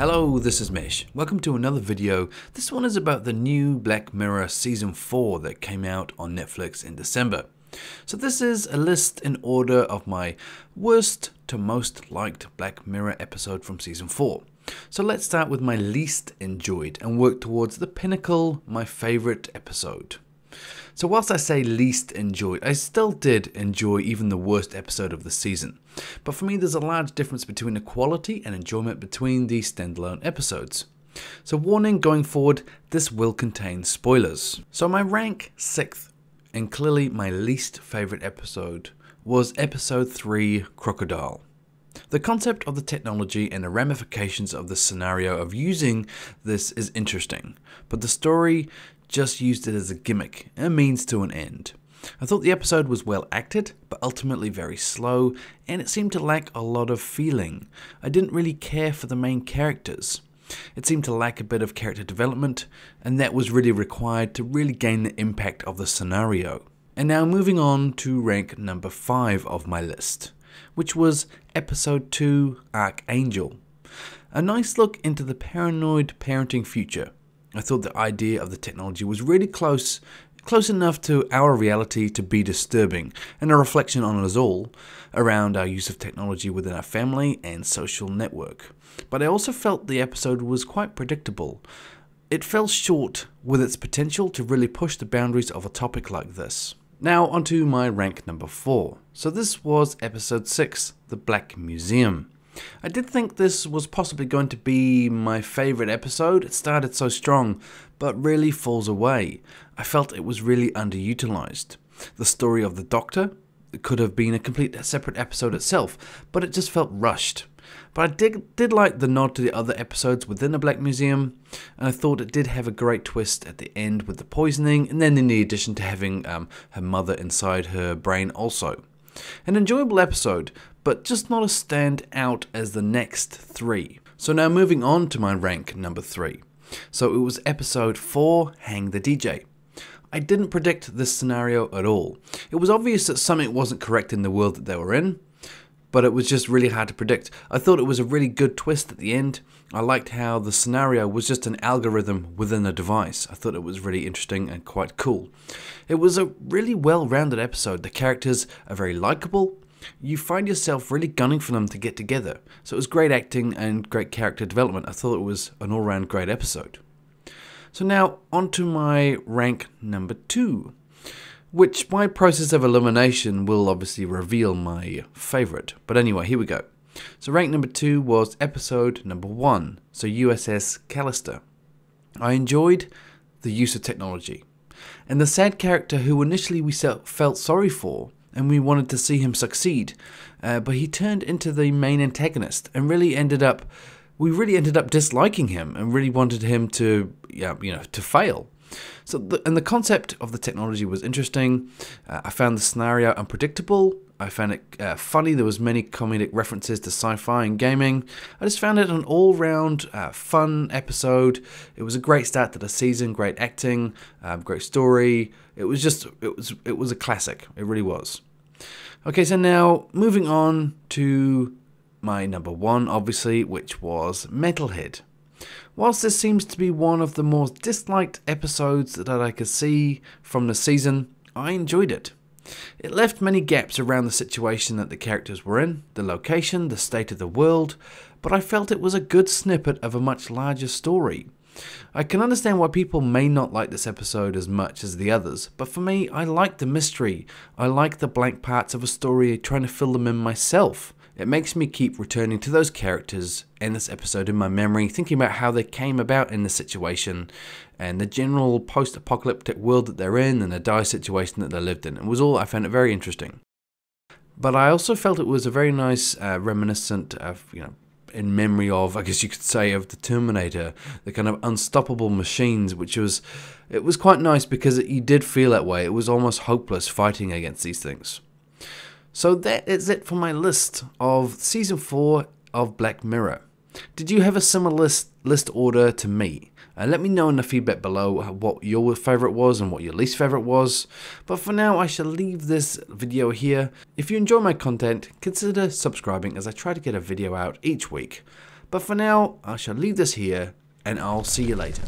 Hello, this is Mesh. Welcome to another video. This one is about the new Black Mirror Season 4 that came out on Netflix in December. So this is a list in order of my worst to most liked Black Mirror episode from Season 4. So let's start with my least enjoyed and work towards the pinnacle, my favorite episode. So whilst I say least enjoyed, I still did enjoy even the worst episode of the season. But for me, there's a large difference between the quality and enjoyment between these standalone episodes. So warning, going forward, this will contain spoilers. So my rank 6th, and clearly my least favorite episode, was episode 3, Crocodile. The concept of the technology and the ramifications of the scenario of using this is interesting, but the story just used it as a gimmick, a means to an end. I thought the episode was well acted, but ultimately very slow, and it seemed to lack a lot of feeling. I didn't really care for the main characters. It seemed to lack a bit of character development, and that was really required to really gain the impact of the scenario. And now moving on to rank number 5 of my list, which was episode 2, Arkangel. A nice look into the paranoid parenting future. I thought the idea of the technology was really close enough to our reality to be disturbing, and a reflection on us all around our use of technology within our family and social network. But I also felt the episode was quite predictable. It fell short with its potential to really push the boundaries of a topic like this. Now onto my rank number 4. So this was episode 6, The Black Museum. I did think this was possibly going to be my favorite episode. It started so strong, but really falls away. I felt it was really underutilized. The story of the Doctor could have been a complete separate episode itself, but it just felt rushed. But I did like the nod to the other episodes within the Black Museum, and I thought it did have a great twist at the end with the poisoning, and then in the addition to having her mother inside her brain also. An enjoyable episode, but just not as stand out as the next 3. So now moving on to my rank number 3. So it was episode 4, Hang the DJ. I didn't predict this scenario at all. It was obvious that something wasn't correct in the world that they were in, but it was just really hard to predict. I thought it was a really good twist at the end. I liked how the scenario was just an algorithm within a device. I thought it was really interesting and quite cool. It was a really well-rounded episode. The characters are very likable. You find yourself really gunning for them to get together. So it was great acting and great character development. I thought it was an all-round great episode. So now onto my rank number 2, which by process of elimination will obviously reveal my favorite. But anyway, here we go. So rank number 2 was episode number 1, so USS Callister. I enjoyed the use of technology, and the sad character who initially we felt sorry for, and we wanted to see him succeed, but he turned into the main antagonist, and we really ended up disliking him, and really wanted him to, to fail. So the concept of the technology was interesting. I found the scenario unpredictable. I found it funny. There was many comedic references to sci-fi and gaming. I just found it an all-round fun episode. It was a great start to the season. Great acting, great story. It was a classic. It really was. Okay, so now moving on to my number 1, obviously, which was Metalhead. Whilst this seems to be one of the more disliked episodes that I could see from the season, I enjoyed it. It left many gaps around the situation that the characters were in, the location, the state of the world, but I felt it was a good snippet of a much larger story. I can understand why people may not like this episode as much as the others, but for me, I like the mystery. I like the blank parts of a story, trying to fill them in myself. It makes me keep returning to those characters and this episode in my memory, thinking about how they came about in the situation and the general post-apocalyptic world that they're in and the dire situation that they lived in. I found it very interesting. But I also felt it was a very nice reminiscent of, in memory of, I guess you could say, of the Terminator, the kind of unstoppable machines, it was quite nice because you did feel that way. It was almost hopeless fighting against these things. So that is it for my list of Season 4 of Black Mirror. Did you have a similar list order to me? Let me know in the feedback below what your favourite was and what your least favourite was. But for now, I shall leave this video here. If you enjoy my content, consider subscribing as I try to get a video out each week. But for now, I shall leave this here, and I'll see you later.